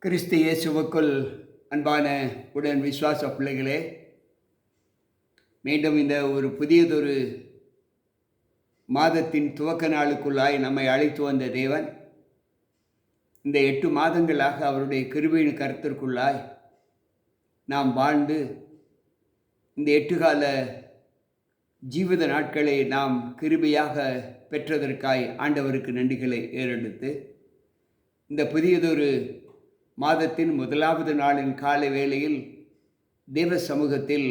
கிறிஸ்து இயேசுவுக்குள் அன்பான உடன் விசுவாச பிள்ளைகளே, மீண்டும் இந்த ஒரு புதியதொரு மாதத்தின் துவக்க நாளுக்குள்ளாய் நம்மை அழைத்து வந்த தேவன், இந்த 8 மாதங்களாக அவருடைய கிருபையின் கருத்திற்குள்ளாய் நாம் வாழ்ந்து, இந்த 8 கால ஜீவித நாட்களை நாம் கிருபையாக பெற்றதற்காய் ஆண்டவருக்கு நன்றிகளை ஏறெடுத்து, இந்த புதியதொரு மாதத்தின் முதலாவது நாளின் காலை வேளையில் தேவ சமூகத்தில்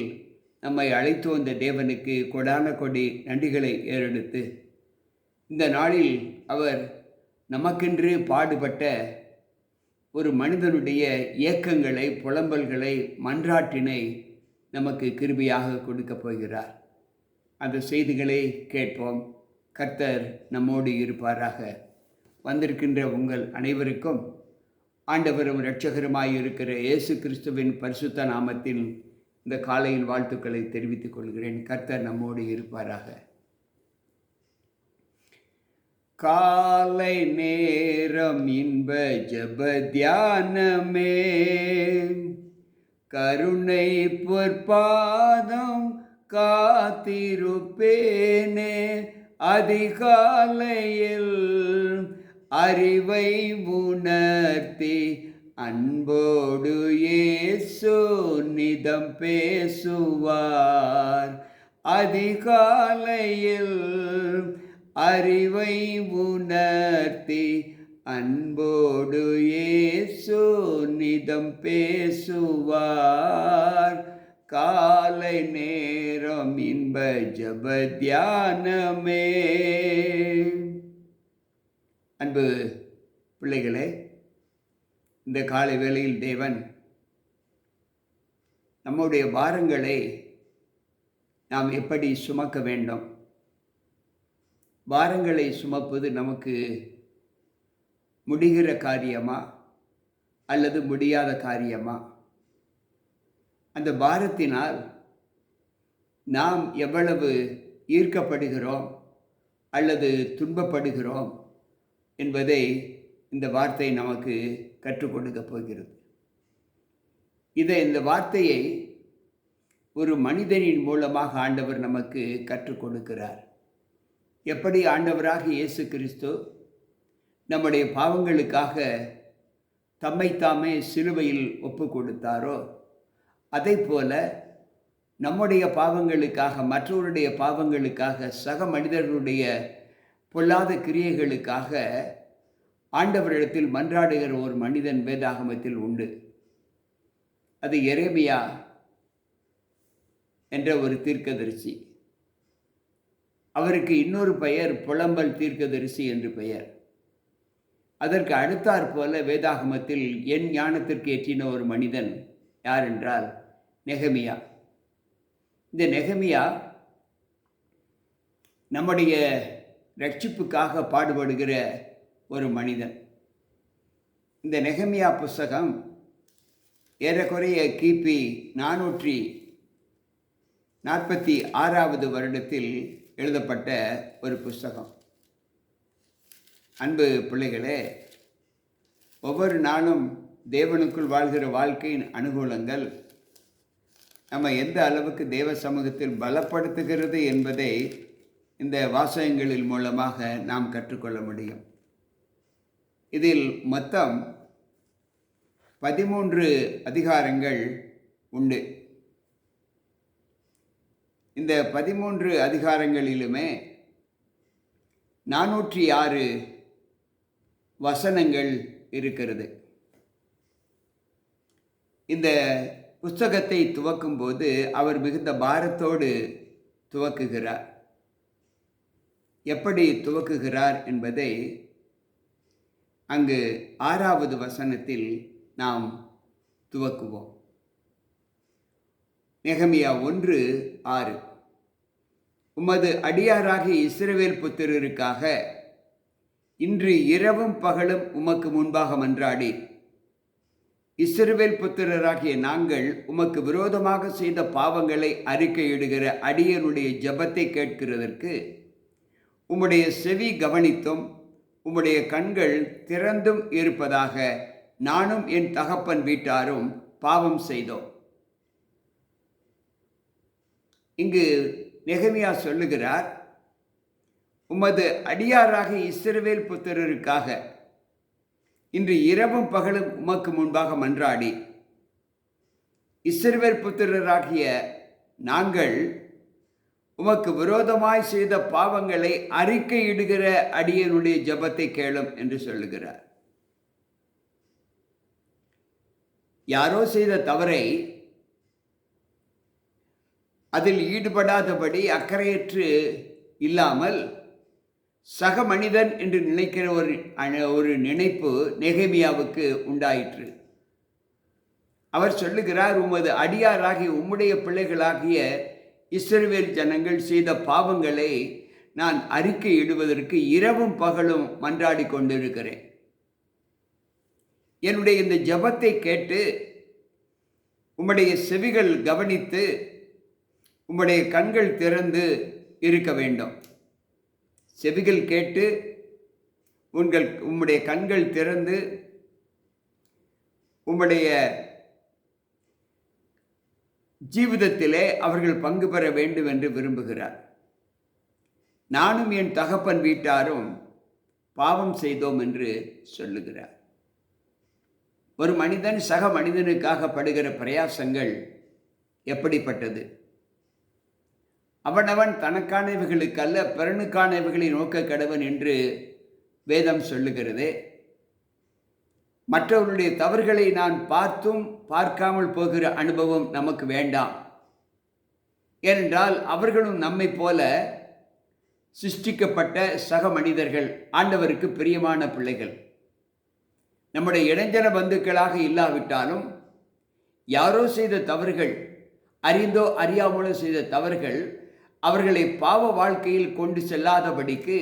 நம்மை அழைத்து வந்த தேவனுக்கு கொடான கொடி நன்றிகளை ஏறெடுத்து, இந்த நாளில் அவர் நமக்கென்று பாடுபட்ட ஒரு மனிதனுடைய ஏக்கங்களை, புலம்பல்களை, மன்றாட்டினை நமக்கு கிருபையாக கொடுக்கப் போகிறார். அந்த செய்திகளை கேட்போம். கர்த்தர் நம்மோடு இருப்பாராக. வந்திருக்கின்ற உங்கள் அனைவருக்கும் ஆண்டவரும் இரட்சகருமாய் இருக்கிற இயேசு கிறிஸ்துவின் பரிசுத்த நாமத்தில் இந்த காலையில் வாழ்த்துக்களை தெரிவித்துக் கொள்கிறேன். கர்த்தர் நம்மோடு இருப்பாராக. காலை நேரம் இன்ப ஜெப தியானமே, கருணை பொற்பாதம் காத்திருப்பேனே, அதிகாலையில் அறிவை உணர்த்தி அன்போடு இயேசு நிதம் பேசுவார். அதிகாலையில் அறிவை உணர்த்தி அன்போடு இயேசு நிதம் பேசுவார். காலை நேரம் இன்ப ஜெப தியானமே. அன்பு பிள்ளைகளே, இந்த காலை வேளையில் தேவன் நம்முடைய பாரங்களை நாம் எப்படி சுமக்க வேண்டும், பாரங்களை சுமப்பது நமக்கு முடிகிற காரியமா அல்லது முடியாத காரியமா, அந்த பாரத்தினால் நாம் எவ்வளவு ஈர்க்கப்படுகிறோம் அல்லது துன்பப்படுகிறோம் என்பதை இந்த வார்த்தை நமக்கு கற்றுக் கொடுக்க போகிறது. இந்த வார்த்தையை ஒரு மனிதனின் மூலமாக ஆண்டவர் நமக்கு கற்றுக் கொடுக்கிறார். எப்படி ஆண்டவராக இயேசு கிறிஸ்து நம்முடைய பாவங்களுக்காக தம்மைத்தாமே சிலுவையில் ஒப்பு கொடுத்தாரோ, அதை போல நம்முடைய பாவங்களுக்காக, மற்றவருடைய பாவங்களுக்காக, சக மனிதர்களுடைய பொல்லாத கிரியைகளுக்காக ஆண்டவரிடத்தில் மன்றாடுகிற ஒரு மனிதன் வேதாகமத்தில் உண்டு. அது எரேமியா என்ற ஒரு தீர்க்கதரிசி. அவருக்கு இன்னொரு பெயர் புலம்பல் தீர்க்கதரிசி என்று பெயர். அதற்கு அடுத்தாற் போல வேதாகமத்தில் என் ஞானத்திற்கு ஏற்றின ஒரு மனிதன் யார் என்றால் நெகமியா. இந்த நெகமியா நம்முடைய ரட்சிப்புக்காக பாடுபடுகிற ஒரு மனிதன். இந்த நெகமியா புஸ்தகம் ஏறக்குறைய கிபி 446 வருடத்தில் எழுதப்பட்ட ஒரு புஸ்தகம். அன்பு பிள்ளைகளே, ஒவ்வொரு நாளும் தேவனுக்குள் வாழ்கிற வாழ்க்கையின் அனுகூலங்கள் நம்ம எந்த அளவுக்கு தேவ சமூகத்தில் பலப்படுத்துகிறது என்பதை இந்த வாசகங்களின் மூலமாக நாம் கற்றுக்கொள்ள முடியும். இதில் மொத்தம் 13 அதிகாரங்கள் உண்டு. இந்த 13 அதிகாரங்களிலுமே 406 வசனங்கள் இருக்கிறது. இந்த புஸ்தகத்தை துவக்கும்போது அவர் மிகுந்த பாரத்தோடு துவக்குகிறார். எப்படி துவக்குகிறார் என்பதை அங்கு 6வது வசனத்தில் நாம் துவக்குவோம். நெகமியா 1:6. உமது அடியாராகிய இஸ்ரவேல் புத்திரருக்காக இன்று இரவும் பகலும் உமக்கு முன்பாக மன்றாடி, இஸ்ரவேல் புத்திரராகிய நாங்கள் உமக்கு விரோதமாக செய்த பாவங்களை அறிக்கையிடுகிற அடியனுடைய ஜெபத்தை கேட்கிறதற்கு உம்முடைய செவி கவனித்தும் உம்முடைய கண்கள் திறந்தும் இருப்பதாக நானும் என் தகப்பன் வீட்டாரும் பாவம் செய்தோம். இங்கு நெகமியா சொல்லுகிறார், உமது அடியாராக இஸ்ரவேல் புத்திரருக்காக இன்று இரவும் பகலும் உமக்கு முன்பாக மன்றாடி இஸ்ரவேல் புத்திரராகிய நாங்கள் உமக்கு விரோதமாய் செய்த பாவங்களை அறிக்கையிடுகிற அடியனுடைய ஜெபத்தை கேளும் என்று சொல்லுகிறார். யாரோ செய்த தவறை அதில் ஈடுபடாதபடி அக்கறையற்று இல்லாமல் சக மனிதன் என்று நினைக்கிற ஒரு நினைப்பு நெகேமியாவுக்கு உண்டாயிற்று. அவர் சொல்லுகிறார், உமது அடியாராகிய உம்முடைய பிள்ளைகளாகிய இஸ்ரவேல் ஜனங்கள் செய்த பாவங்களை நான் அறிக்கையிடுவதற்கு இரவும் பகலும் மன்றாடி கொண்டிருக்கிறேன். என்னுடைய இந்த ஜெபத்தை கேட்டு உம்முடைய செவிகள் கவனித்து உம்முடைய கண்கள் திறந்து இருக்க வேண்டும். செவிகள் கேட்டு உம்முடைய கண்கள் திறந்து உம்முடைய ஜீவிதத்திலே அவர்கள் பங்கு பெற வேண்டும் என்று விரும்புகிறார். நானும் என் தகப்பன் வீட்டாரும் பாவம் செய்தோம் என்று சொல்லுகிறார். ஒரு மனிதன் சக மனிதனுக்காக படுகிற பிரயாசங்கள் எப்படிப்பட்டது? அவனவன் தனக்கானவைகளுக்கல்ல பிறனுக்கானவைகளை நோக்க கடவன் என்று வேதம் சொல்லுகிறது. மற்றவர்களுடைய தவறுகளை நான் பார்த்தும் பார்க்காமல் போகிற அனுபவம் நமக்கு வேண்டாம். ஏனென்றால் அவர்களும் நம்மை போல சிருஷ்டிக்கப்பட்ட சக மனிதர்கள், ஆண்டவருக்கு பிரியமான பிள்ளைகள். நம்முடைய இடைஞ்சன பந்துக்களாக இல்லாவிட்டாலும் யாரோ செய்த தவறுகள், அறிந்தோ அறியாமலோ செய்த தவறுகள் அவர்களை பாவ வாழ்க்கையில் கொண்டு செல்லாதபடிக்கு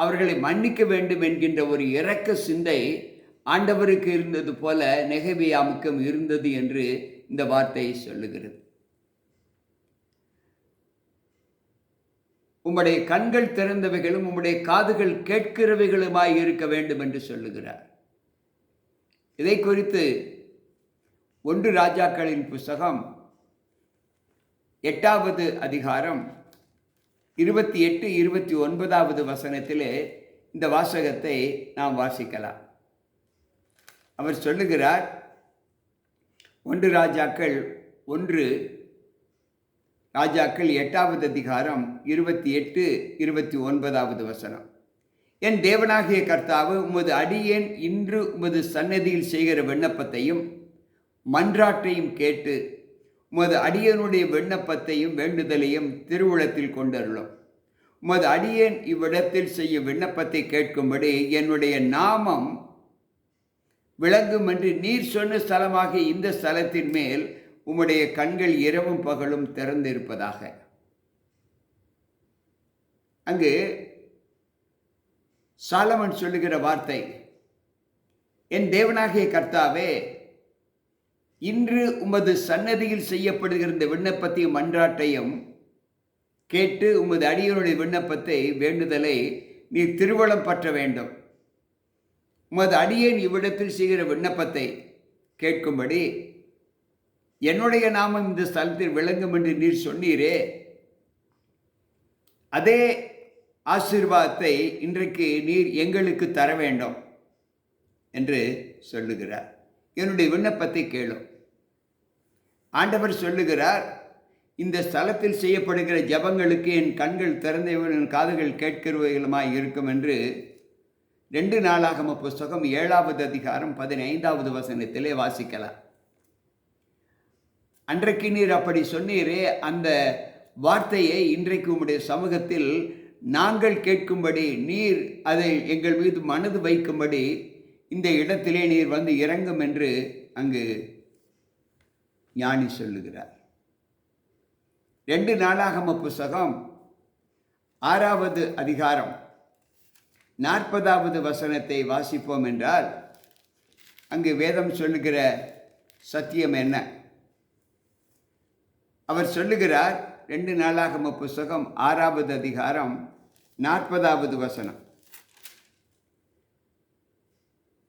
அவர்களை மன்னிக்க வேண்டும் என்கின்ற ஒரு இரக்க சிந்தை ஆண்டவருக்கு இருந்தது போல நெகேமியாவுக்கும் இருந்தது என்று இந்த வார்த்தை சொல்லுகிறது. உம்முடைய கண்கள் திறந்தவைகளும் உம்முடைய காதுகள் கேட்கிறவைகளுமாய் இருக்க வேண்டும் என்று சொல்லுகிறார். இதை குறித்து 1 ராஜாக்களின் புஸ்தகம் 8வது அதிகாரம் 28, 29வது வசனத்திலே இந்த வாசகத்தை நாம் வாசிக்கலாம். அவர் சொல்லுகிறார், 1 ராஜாக்கள் 8வது அதிகாரம் 28, 29வது வசனம். என் தேவனாகிய கர்த்தாவு, உமது அடியேன் இன்று உமது சன்னதியில் செய்கிற விண்ணப்பத்தையும் மன்றாட்டையும் கேட்டு உமது அடியனுடைய விண்ணப்பத்தையும் வேண்டுதலையும் திருவுளத்தில் கொண்டருளும். உமது அடியேன் இவ்விடத்தில் செய்ய விண்ணப்பத்தை கேட்கும்படி என்னுடைய நாமம் விளங்கும் என்று நீர் சொன்ன ஸ்தலமாகிய இந்த ஸ்தலத்தின் மேல் உம்முடைய கண்கள் இரவும் பகலும் திறந்திருப்பதாக. அங்கு சாலமன் சொல்லுகிற வார்த்தை, என் தேவனாகிய கர்த்தாவே, இன்று உமது சன்னதியில் செய்யப்படுகிற இந்த விண்ணப்பத்தையும் மன்றாட்டையும் கேட்டு உமது அடியனுடைய விண்ணப்பத்தை வேண்டுதலை நீர் திருவளம் பற்ற வேண்டும். உமது அடியேன் இவ்விடத்தில் செய்கிற விண்ணப்பத்தை கேட்கும்படி என்னுடைய நாமம் இந்த ஸ்தலத்தில் விளங்கும் என்று நீர் சொன்னீரே, அதே ஆசீர்வாதத்தை இன்றைக்கு நீர் எங்களுக்கு தர வேண்டும் என்று சொல்லுகிறார். என்னுடைய விண்ணப்பத்தை கேளும். ஆண்டவர் சொல்லுகிறார், இந்த ஸ்தலத்தில் செய்யப்படுகிற ஜபங்களுக்கு என் கண்கள் திறந்தவர்கள், என் காதுகள் கேட்கிறவைகளுமாய் இருக்கும் என்று 2 நாளாகம புஸ்தகம் 7வது அதிகாரம் 15வது வசனத்திலே வாசிக்கலாம். அன்றைக்கு நீர் அப்படி சொன்னீரே, அந்த வார்த்தையை இன்றைக்கு உம்முடைய சமூகத்தில் நாங்கள் கேட்கும்படி, நீர் அதை எங்கள் மீது மனது வைக்கும்படி இந்த இடத்திலே நீர் வந்து இறங்கும் என்று அங்கு ஞானி சொல்லுகிறார். 2 நாளாகம புஸ்தகம் 6வது அதிகாரம் 40வது வசனத்தை வாசிப்போம் என்றால் அங்கு வேதம் சொல்லுகிற சத்தியம் என்ன? அவர் சொல்லுகிறார், 2 நாளாகம புஸ்தகம் 6வது அதிகாரம் 40வது வசனம்.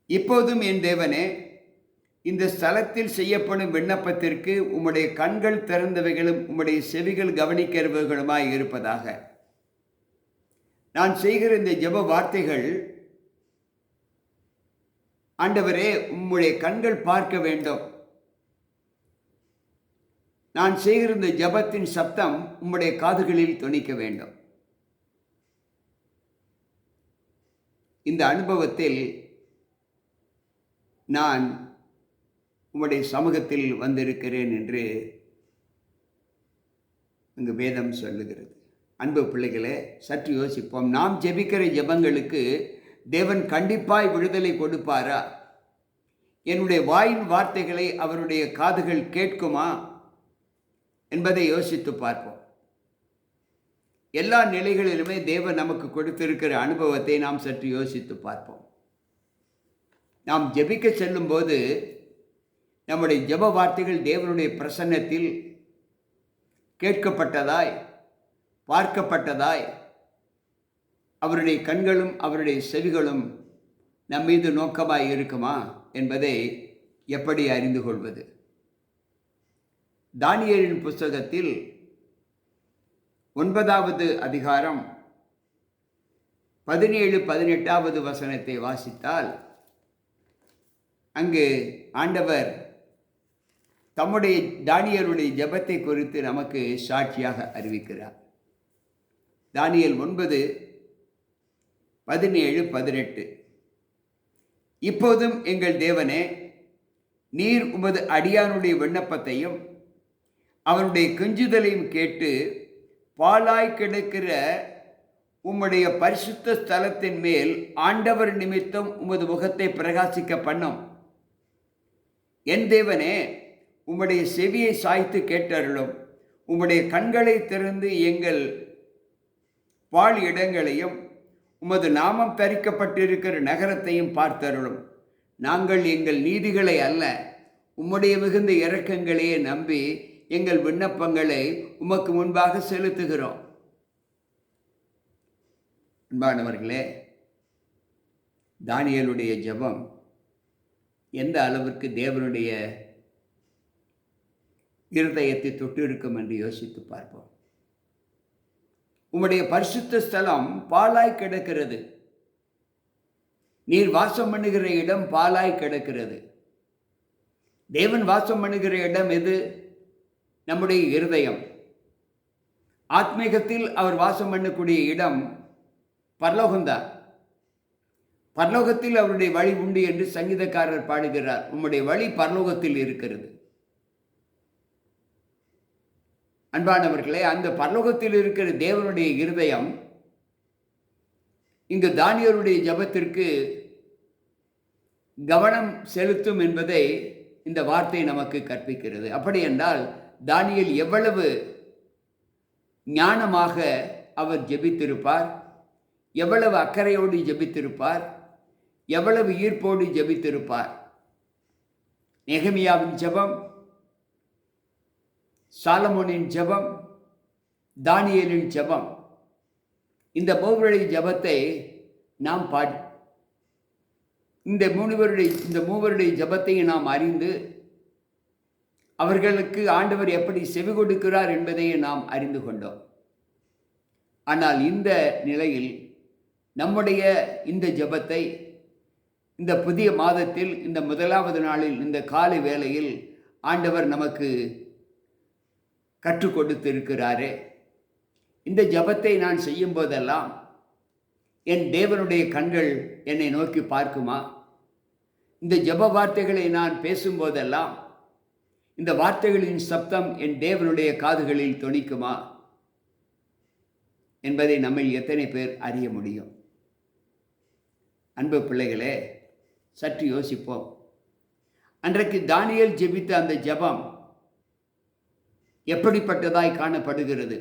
இப்போதும் என் தேவனே, இந்த ஸ்தலத்தில் செய்யப்படும் விண்ணப்பத்திற்கு உம்முடைய கண்கள் திறந்தவைகளும் உம்முடைய செவிகள் கவனிக்கிறவைகளுமாய் இருப்பதாக. நான் செய்கிற இந்த ஜெப வார்த்தைகள் ஆண்டவரே உம்முடைய கண்கள் பார்க்க வேண்டும். நான் செய்கிற இந்த ஜெபத்தின் சப்தம் உம்முடைய காதுகளில் தொனிக்க வேண்டும். இந்த அனுபவத்தில் நான் உம்முடைய சமூகத்தில் வந்திருக்கிறேன் என்று இங்கு வேதம் சொல்லுகிறது. அன்பு பிள்ளைகளே, சற்று யோசிப்போம். நாம் ஜெபிக்கிற ஜெபங்களுக்கு தேவன் கண்டிப்பாய் விடுதலை கொடுப்பாரா? என்னுடைய வாயின் வார்த்தைகளை அவருடைய காதுகள் கேட்குமா என்பதை யோசித்து பார்ப்போம். எல்லா நிலைகளிலுமே தேவன் நமக்கு கொடுத்திருக்கிற அனுபவத்தை நாம் சற்று யோசித்து பார்ப்போம். நாம் ஜெபிக்க செல்லும்போது நம்முடைய ஜெப வார்த்தைகள் தேவனுடைய பிரசன்னத்தில் கேட்கப்பட்டதாய், பார்க்கப்பட்டதாய், அவருடைய கண்களும் அவருடைய செவிகளும் நம் மீது நோக்கமாய் இருக்குமா என்பதை எப்படி அறிந்து கொள்வது? தானியேலின் புஸ்தகத்தில் 9வது அதிகாரம் 17-18வது வசனத்தை வாசித்தால் அங்கு ஆண்டவர் தம்முடைய தானியேலுடைய ஜெபத்தை குறித்து நமக்கு சாட்சியாக அறிவிக்கிறார். தானியேல் 9:17-18. இப்போதும் எங்கள் தேவனே, நீர் உமது அடியானுடைய விண்ணப்பத்தையும் அவனுடைய கெஞ்சுதலையும் கேட்டு பாழாய் கிடக்கிற உம்முடைய பரிசுத்த ஸ்தலத்தின் மேல் ஆண்டவர் நிமித்தம் உமது முகத்தை பிரகாசிக்க பண்ணும். என் தேவனே, உம்முடைய செவியை சாய்த்து கேட்டருளும். உம்முடைய கண்களை திறந்து எங்கள் பாழ் இடங்களையும் உமது நாமம் தரிக்கப்பட்டிருக்கிற நகரத்தையும் பார்த்தருளும். நாங்கள் எங்கள் நீதிகளை அல்ல, உம்முடைய மிகுந்த இரக்கங்களையே நம்பி எங்கள் விண்ணப்பங்களை உமக்கு முன்பாக செலுத்துகிறோம். அன்பானவர்களே, தானியேலுடைய ஜெபம் எந்த அளவிற்கு தேவனுடைய இருதயத்தை தொட்டிருக்கும் என்று யோசித்து பார்ப்போம். உம்முடைய பரிசுத்த ஸ்தலம் பாழாய் கிடக்கிறது. நீர் வாசம் பண்ணுகிற இடம் பாழாய் கிடக்கிறது. தேவன் வாசம் பண்ணுகிற இடம் எது? நம்முடைய இருதயம். ஆத்மீகத்தில் அவர் வாசம் பண்ணக்கூடிய இடம் பரலோகம்தான். பரலோகத்தில் அவருடைய வழி உண்டு என்று சங்கீதக்காரர் பாடுகிறார். உம்முடைய வழி பரலோகத்தில் இருக்கிறது. அன்பானவர்களே, அந்த பரலோகத்தில் இருக்கிற தேவனுடைய இருதயம் இங்கு தானியேலுடைய ஜெபத்திற்கு கவனம் செலுத்தும் என்பதை இந்த வார்த்தை நமக்கு கற்பிக்கிறது. அப்படி என்றால் தானியேல் எவ்வளவு ஞானமாக அவர் ஜெபித்திருப்பார், எவ்வளவு அக்கறையோடு ஜெபித்திருப்பார், எவ்வளவு ஈர்ப்போடு ஜெபித்திருப்பார். நெகமியாவின் ஜெபம், சாலமோனின் ஜெபம், தானியேலின் ஜெபம், இந்த மூவருடைய ஜெபத்தை நாம் இந்த மூவருடைய ஜெபத்தை நாம் அறிந்து அவர்களுக்கு ஆண்டவர் எப்படி செவி கொடுக்கிறார் என்பதை நாம் அறிந்து கொண்டோம். ஆனால் இந்த நிலையில் நம்முடைய இந்த ஜெபத்தை இந்த புதிய மாதத்தில் இந்த முதலாவது நாளில் இந்த காலை வேளையில் ஆண்டவர் நமக்கு கற்றுக் கொடுத்திருக்கிறாரே. இந்த ஜெபத்தை நான் செய்யும் போதெல்லாம் என் தேவனுடைய கண்கள் என்னை நோக்கி பார்க்குமா? இந்த ஜெப வார்த்தைகளை நான் பேசும்போதெல்லாம் இந்த வார்த்தைகளின் சப்தம் என் தேவனுடைய காதுகளில் தொனிக்குமா என்பதை நம்மில் எத்தனை பேர் அறிய முடியும்? அன்பு பிள்ளைகளே, சற்று யோசிப்போம். அன்றைக்கு தானியேல் ஜெபித்த அந்த ஜெபம் எப்படிப்பட்டதாய் காணப்படுகிறது?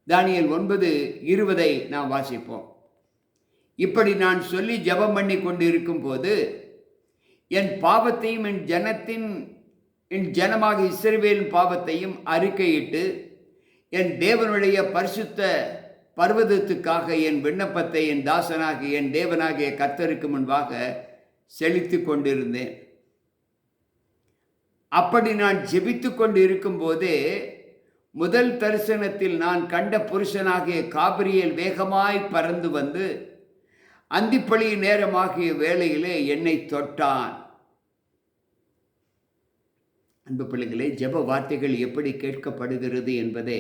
தானியேல் 9:20 நாம் வாசிப்போம். இப்படி நான் சொல்லி ஜெபம் பண்ணி கொண்டிருக்கும் போது என் பாவத்தையும் என் ஜனமாக இஸ்ரவேலின் பாவத்தையும் அறிக்கையிட்டு என் தேவனுடைய பரிசுத்த பர்வதத்துக்காக என் விண்ணப்பத்தை என் தாசனாகிய என் தேவனாகிய கர்த்தருக்கு முன்பாக செலுத்தி கொண்டிருந்தேன். அப்படி நான் ஜெபித்து கொண்டு இருக்கும்போதே முதல் தரிசனத்தில் நான் கண்ட புருஷனாகிய காபிரியேல் வேகமாய் பறந்து வந்து அந்திப்பழி நேரமாகிய வேளையிலே என்னை தொட்டான். அன்பு பிள்ளைகளே, ஜெப வார்த்தைகள் எப்படி கேட்கப்படுகிறது என்பதை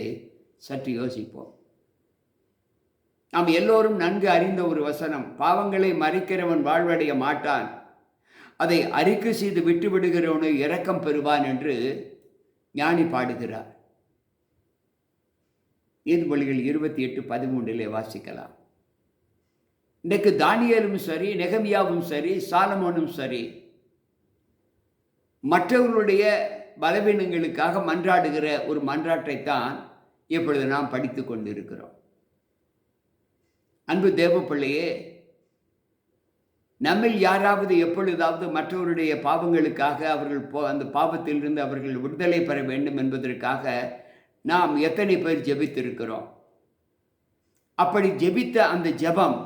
சற்று யோசிப்போம். நாம் எல்லோரும் நன்கு அறிந்த ஒரு வசனம், பாவங்களை மறைக்கிறவன் வாழ்வடைய மாட்டான், அதை அறிக்கை செய்து விட்டு விடுகிறவனு இரக்கம் பெறுவான் என்று ஞானி பாடுகிறார். நீதிமொழிகள் 28:13 வாசிக்கலாம். இன்றைக்கு தானியேலும் சரி, நெகமியாவும் சரி, சாலமோனும் சரி, மற்றவர்களுடைய பலவீனங்களுக்காக மன்றாடுகிற ஒரு மன்றாட்டை தான் இப்பொழுது நாம் படித்து கொண்டிருக்கிறோம். அன்பு தேவ பிள்ளையே, நம்மில் யாராவது எப்பொழுதாவது மற்றவருடைய பாவங்களுக்காக அவர்கள் அந்த பாவத்திலிருந்து அவர்கள் விடுதலை பெற வேண்டும் என்பதற்காக நாம் எத்தனை பேர் ஜெபித்திருக்கிறோம்? அப்படி ஜெபித்த அந்த ஜெபம்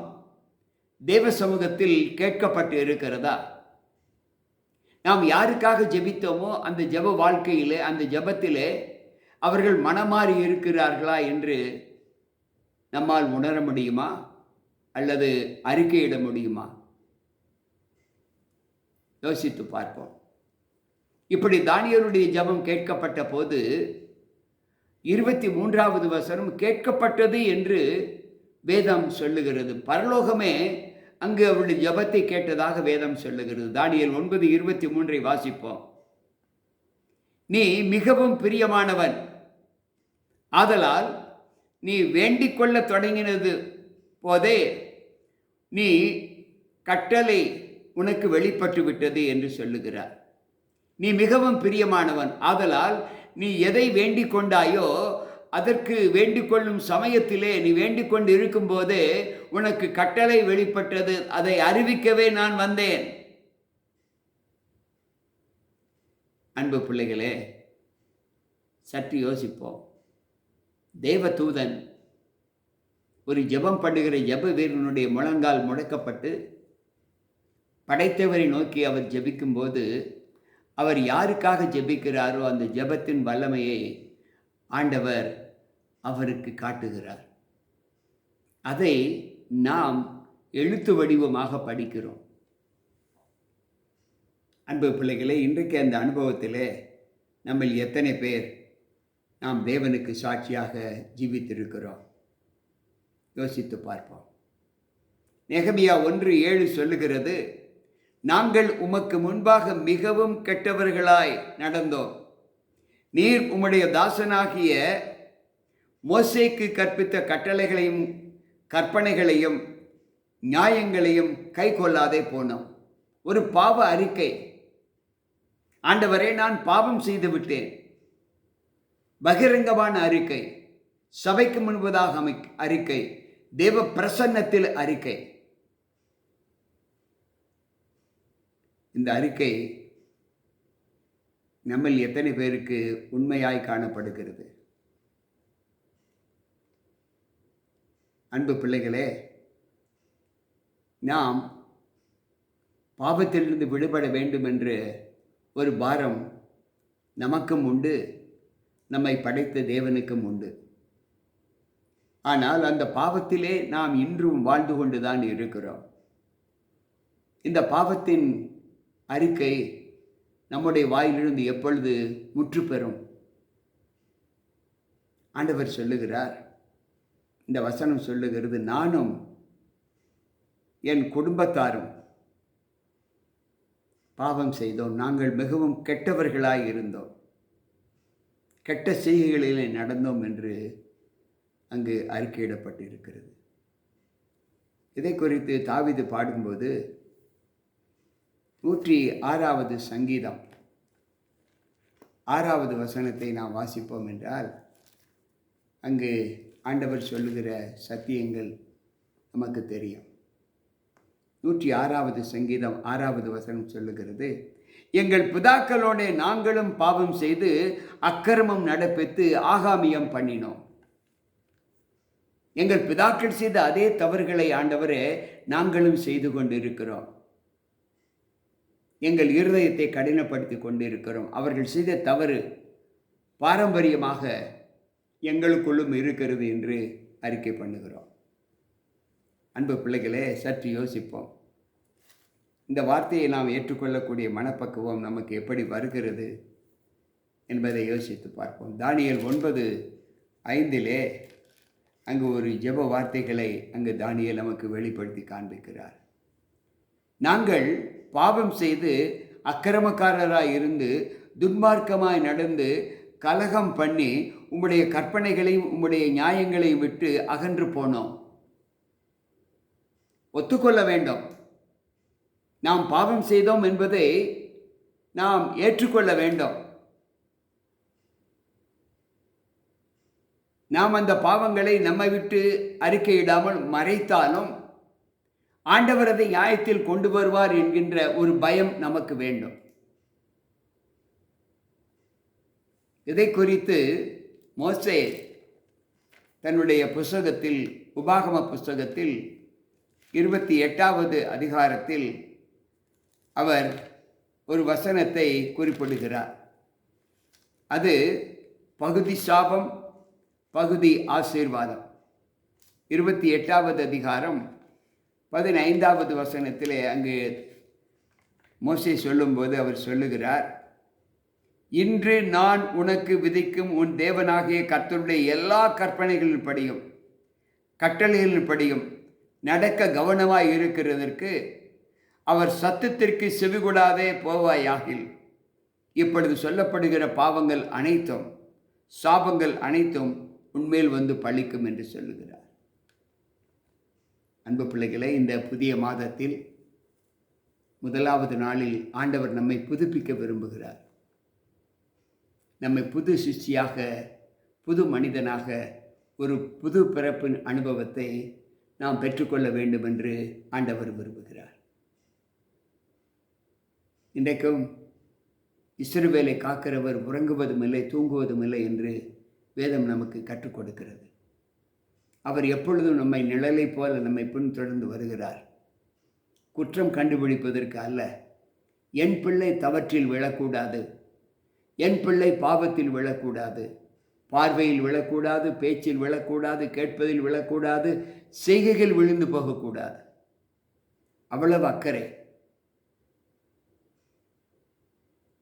தேவ சமூகத்தில் கேட்கப்பட்டு இருக்கிறதா? நாம் யாருக்காக ஜெபித்தோமோ அந்த ஜெப வாழ்க்கையிலே, அந்த ஜெபத்திலே அவர்கள் மனமாறி இருக்கிறார்களா என்று நம்மால் உணர முடியுமா அல்லது அறிக்கையிட முடியுமா? யோசித்து பார்ப்போம். இப்படி தானியேலுடைய ஜெபம் கேட்கப்பட்ட போது 23வது வசனம் கேட்கப்பட்டது என்று வேதம் சொல்லுகிறது. பரலோகமே அங்கு அவருடைய ஜெபத்தை கேட்டதாக வேதம் சொல்லுகிறது. தானியேல் 9:23 வாசிப்போம். நீ மிகவும் பிரியமானவன், ஆதலால் நீ வேண்டிக் கொள்ள தொடங்கினது போதே நீ கட்டளை உனக்கு வெளிப்பட்டு விட்டது என்று சொல்லுகிறார். நீ மிகவும் பிரியமானவன், ஆதலால் நீ எதை வேண்டிக் கொண்டாயோ அதற்கு வேண்டிக் கொள்ளும் சமயத்திலே நீ வேண்டிக் கொண்டு இருக்கும் போதே உனக்கு கட்டளை வெளிப்பட்டது, அதை அறிவிக்கவே நான் வந்தேன். அன்பு பிள்ளைகளே, சற்று யோசிப்போம். தேவ தூதன் ஒரு ஜெபம் பண்ணுகிற ஜெப வீரனுடைய முழங்கால் முடக்கப்பட்டு படைத்தவரை நோக்கி அவர் ஜெபிக்கும் போது அவர் யாருக்காக ஜெபிக்கிறாரோ அந்த ஜெபத்தின் வல்லமையை ஆண்டவர் அவருக்கு காட்டுகிறார். அதை நாம் எழுத்து வடிவமாக படிக்கிறோம். அன்பு பிள்ளைகளே, இன்றைக்கு அந்த அனுபவத்திலே நம்மில் எத்தனை பேர் நாம் தேவனுக்கு சாட்சியாக ஜீவித்திருக்கிறோம்? யோசித்து பார்ப்போம். நெகமியா 1:7 சொல்லுகிறது, நாங்கள் உமக்கு முன்பாக மிகவும் கெட்டவர்களாய் நடந்தோம். நீர் உம்முடைய தாசனாகிய மோசேக்கு கற்பித்த கட்டளைகளையும் கற்பனைகளையும் நியாயங்களையும் கை கொள்ளாதே போனோம். ஒரு பாவ அறிக்கை. ஆண்டவரே, நான் பாவம் செய்து விட்டேன். பகிரங்கமான அறிக்கை, சபைக்கு முன்பதாக அறிக்கை, தேவ பிரசன்னத்தில் அறிக்கை. இந்த அறிக்கை நம்மில் எத்தனை பேருக்கு உண்மையாய் காணப்படுகிறது? அன்பு பிள்ளைகளே, நாம் பாவத்திலிருந்து விடுபட வேண்டும் என்று ஒரு பாரம் நமக்கும் உண்டு, நம்மை படைத்த தேவனுக்கும் உண்டு. ஆனால் அந்த பாவத்திலே நாம் இன்றும் வாழ்ந்து கொண்டுதான் இருக்கிறோம். இந்த பாவத்தின் அறிக்கை நம்முடைய வாயிலிருந்து எப்பொழுது முற்று பெறும்? ஆண்டவர் சொல்லுகிறார், இந்த வசனம் சொல்லுகிறது, நானும் என் குடும்பத்தாரும் பாவம் செய்தோம், நாங்கள் மிகவும் கெட்டவர்களாய் இருந்தோம், கெட்ட செய்கைகளிலே நடந்தோம் என்று அங்கு அறிக்கையிடப்பட்டிருக்கிறது. இதை குறித்து தாவீது பாடும்போது 106வது சங்கீதம் 6வது வசனத்தை நாம் வாசிப்போம் என்றால் அங்கு ஆண்டவர் சொல்லுகிற சத்தியங்கள் நமக்கு தெரியும். 106வது சங்கீதம் 6வது வசனம் சொல்லுகிறது, எங்கள் பிதாக்களோட நாங்களும் பாவம் செய்து அக்கிரமம் நடப்பித்து ஆகாமியம் பண்ணினோம். எங்கள் பிதாக்கள் செய்த அதே தவறுகளை ஆண்டவரே நாங்களும் செய்து கொண்டு இருக்கிறோம். எங்கள் இருதயத்தை கடினப்படுத்தி கொண்டிருக்கிறோம். அவர்கள் செய்த தவறு பாரம்பரியமாக எங்களுக்குள்ளும் இருக்கிறது என்று அறிக்கை பண்ணுகிறோம். அன்பு பிள்ளைகளே, சற்று யோசிப்போம். இந்த வார்த்தையை நாம் ஏற்றுக்கொள்ளக்கூடிய மனப்பக்குவம் நமக்கு எப்படி வருகிறது என்பதை யோசித்து பார்ப்போம். தானியேல் 9:5 அங்கு ஒரு ஜெப வார்த்தைகளை அங்கு தானியேல் நமக்கு வெளிப்படுத்தி காண்பிக்கிறார். நாங்கள் பாவம் செய்து அக்கிரமக்காரராய் இருந்து துன்மார்க்கமாய் நடந்து கலகம் பண்ணி உம்முடைய கற்பனைகளையும் உம்முடைய நியாயங்களையும் விட்டு அகன்று போனோம். ஒத்துக்கொள்ள வேண்டும். நாம் பாவம் செய்தோம் என்பதை நாம் ஏற்றுக்கொள்ள வேண்டும். நாம் அந்த பாவங்களை நம்மை விட்டு அறிக்கையிடாமல் மறைத்தாலும் ஆண்டவர் அதை நியாயத்தில் கொண்டு வருவார் என்கின்ற ஒரு பயம் நமக்கு வேண்டும். இதை குறித்து மோசே தன்னுடைய புஸ்தகத்தில், உபாகம புஸ்தகத்தில் 28வது அதிகாரத்தில் அவர் ஒரு வசனத்தை குறிப்பிடுகிறார். அது பகுதி சாபம், பகுதி ஆசீர்வாதம். 28வது அதிகாரம் 15வது வசனத்திலே அங்கு மோசே சொல்லும்போது அவர் சொல்லுகிறார், இன்று நான் உனக்கு விதிக்கும் உன் தேவனாகிய கர்த்தருடைய எல்லா கற்பனைகளின் படியும் கட்டளைகளின் படியும் நடக்க கவனமாய் இருக்கிறதற்கு அவர் சத்தத்திற்கு செவிகொடாதே போவாயாகில் இப்பொழுது சொல்லப்படுகிற பாவங்கள் அனைத்தும் சாபங்கள் அனைத்தும் உன்மேல் வந்து பழிக்கும் என்று சொல்லுகிறார். அன்பு பிள்ளைகளே, இந்த புதிய மாதத்தில் முதலாவது நாளில் ஆண்டவர் நம்மை புதுப்பிக்க விரும்புகிறார். நம்மை புது சிருஷ்டியாக, புது மனிதனாக, ஒரு புது பிறப்பின் அனுபவத்தை நாம் பெற்றுக்கொள்ள வேண்டும் என்று ஆண்டவர் விரும்புகிறார். இன்றைக்கும் இஸ்ரவேலை காக்கிறவர் உறங்குவதும் இல்லை, தூங்குவதும் இல்லை என்று வேதம் நமக்கு கற்றுக் கொடுக்கிறது. அவர் எப்பொழுதும் நம்மை நிழலை போல நம்மை பின்தொடர்ந்து வருகிறார். குற்றம் கண்டுபிடிப்பதற்கு அல்ல. என் பிள்ளை தவற்றில் விழக்கூடாது, என் பிள்ளை பாவத்தில் விழக்கூடாது, பார்வையில் விழக்கூடாது, பேச்சில் விழக்கூடாது, கேட்பதில் விழக்கூடாது, செய்கைகள் விழுந்து போகக்கூடாது. அவ்வளவு அக்கறை.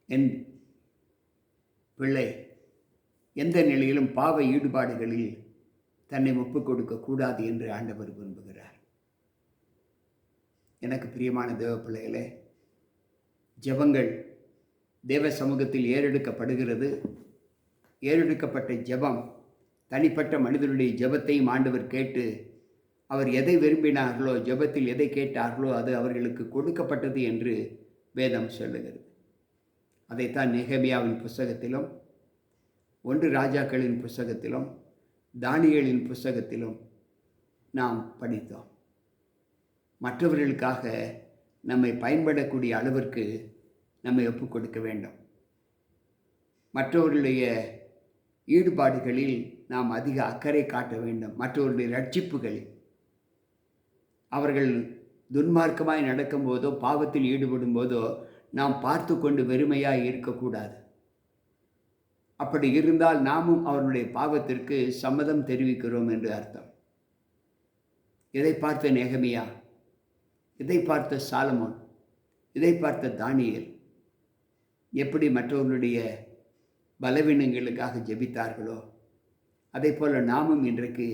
என் பிள்ளை எந்த நிலையிலும் பாவ ஈடுபாடுகளில் தன்னை ஒப்புக் கொடுக்கக்கூடாது என்று ஆண்டவர் விரும்புகிறார். எனக்கு பிரியமான தேவ பிள்ளைகளே, ஜெபங்கள் தேவ சமூகத்தில் ஏறெடுக்கப்படுகிறது. ஏறெடுக்கப்பட்ட ஜெபம் தனிப்பட்ட மனிதனுடைய ஜெபத்தையும் ஆண்டவர் கேட்டு அவர் எதை விரும்பினார்களோ, ஜெபத்தில் எதை கேட்டார்களோ அது அவர்களுக்கு கொடுக்கப்பட்டது என்று வேதம் சொல்லுகிறது. அதைத்தான் நெகேமியாவின் புஸ்தகத்திலும், 1 ராஜாக்களின் புஸ்தகத்திலும், தானியேலின் புஸ்தகத்திலும் நாம் படித்தோம். மற்றவர்களுக்காக நம்மை பயன்படக்கூடிய அளவிற்கு நம்மை ஒப்புக் கொடுக்க வேண்டும். மற்றவர்களுடைய ஈடுபாடுகளில் நாம் அதிக அக்கறை காட்ட வேண்டும். மற்றவர்களுடைய ரட்சிப்புகளில் அவர்கள் துன்மார்க்கமாய் நடக்கும்போதோ பாவத்தில் ஈடுபடும் போதோ நாம் பார்த்து கொண்டு வெறுமையாக இருக்கக்கூடாது. அப்படி இருந்தால் நாமும் அவர்களுடைய பாவத்திற்கு சம்மதம் தெரிவிக்கிறோம் என்று அர்த்தம். இதை பார்த்த நெகமியா, இதை பார்த்த சாலமோன், இதை பார்த்த தானியேல் எப்படி மற்றவர்களுடைய பலவீனங்களுக்காக ஜெபித்தார்களோ அதே போல் நாமும் இன்றைக்கு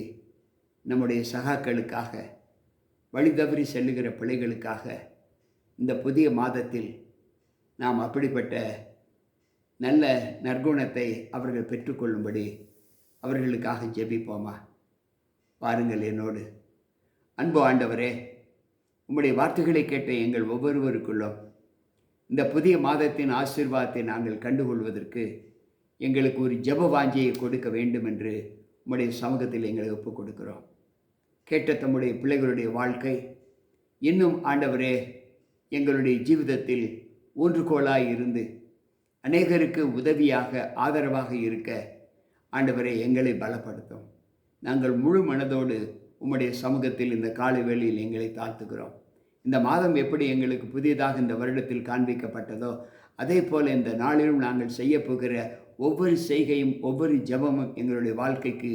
நம்முடைய சகாக்களுக்காக, வழி தவறி செல்லுகிற பிள்ளைகளுக்காக இந்த புதிய மாதத்தில் நாம் அப்படிப்பட்ட நல்ல நற்குணத்தை அவர்கள் பெற்றுக்கொள்ளும்படி அவர்களுக்காக ஜெபிப்போமா? பாருங்கள் என்னோடு. அன்பு ஆண்டவரே, உம்முடைய வார்த்தைகளை கேட்ட எங்கள் ஒவ்வொருவருக்குள்ளும் இந்த புதிய மாதத்தின் ஆசீர்வாதத்தை நாங்கள் கண்டுகொள்வதற்கு எங்களுக்கு ஒரு ஜெப வாஞ்சையை கொடுக்க வேண்டும் என்று உம்முடைய சமூகத்தில் எங்களை ஒப்புக் கொடுக்கிறோம். கேட்ட தம்முடைய பிள்ளைகளுடைய வாழ்க்கை இன்னும் ஆண்டவரே எங்களுடைய ஜீவிதத்தில் ஊன்றுகோலாய் இருந்து அநேகருக்கு உதவியாக, ஆதரவாக இருக்க ஆண்டவரே எங்களை பலப்படுத்தும். நாங்கள் முழு மனதோடு உம்முடைய சமூகத்தில் இந்த காலை வேளையில் எங்களை தாழ்த்துகிறோம். இந்த மாதம் எப்படி எங்களுக்கு புதியதாக இந்த வருடத்தில் காண்பிக்கப்பட்டதோ, அதே போல் இந்த நாளிலும் நாங்கள் செய்யப்போகிற ஒவ்வொரு செய்கையும் ஒவ்வொரு ஜெபமும் எங்களுடைய வாழ்க்கைக்கு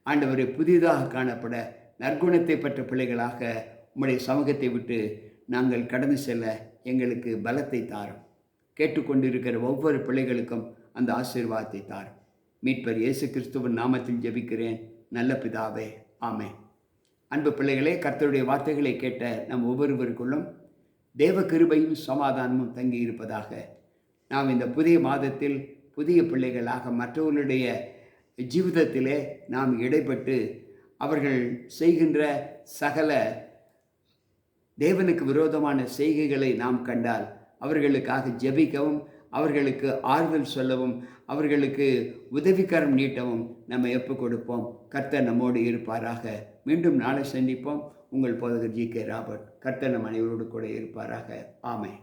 ஆண்டவரை புதிதாக காணப்பட நற்குணத்தை பெற்ற பிள்ளைகளாக உம்முடைய சமூகத்தை விட்டு நாங்கள் கடந்து செல்ல எங்களுக்கு பலத்தை தாரும். கேட்டுக்கொண்டிருக்கிற ஒவ்வொரு பிள்ளைகளுக்கும் அந்த ஆசீர்வாதத்தை தாரும். மீட்பர் இயேசு கிறிஸ்துவின் நாமத்தில் ஜெபிக்கிறேன் நல்ல பிதாவே, ஆமென். அன்பு பிள்ளைகளே, கர்த்தருடைய வார்த்தைகளை கேட்ட நம் ஒவ்வொருவருக்குள்ளும் தேவ கிருபையும் சமாதானமும் தங்கி இருப்பதாக. நாம் இந்த புதிய மாதத்தில் புதிய பிள்ளைகளாக மற்றவர்களுடைய ஜீவிதத்திலே நாம் இடைப்பட்டு அவர்கள் செய்கின்ற சகல தேவனுக்கு விரோதமான செய்கைகளை நாம் கண்டால் அவர்களுக்காக ஜெபிக்கவும், அவர்களுக்கு ஆறுதல் சொல்லவும், அவர்களுக்கு உதவிக்கரம் நீட்டவும் நம்ம ஒப்புக் கொடுப்போம். கர்த்தர் நம்மோடு இருப்பாராக. மீண்டும் நாளை சந்திப்போம். உங்கள் போதகர் ஜி.கே. ராபர்ட். கர்த்தர் நம் அனைவரோடு கூட இருப்பாராக. ஆமென்.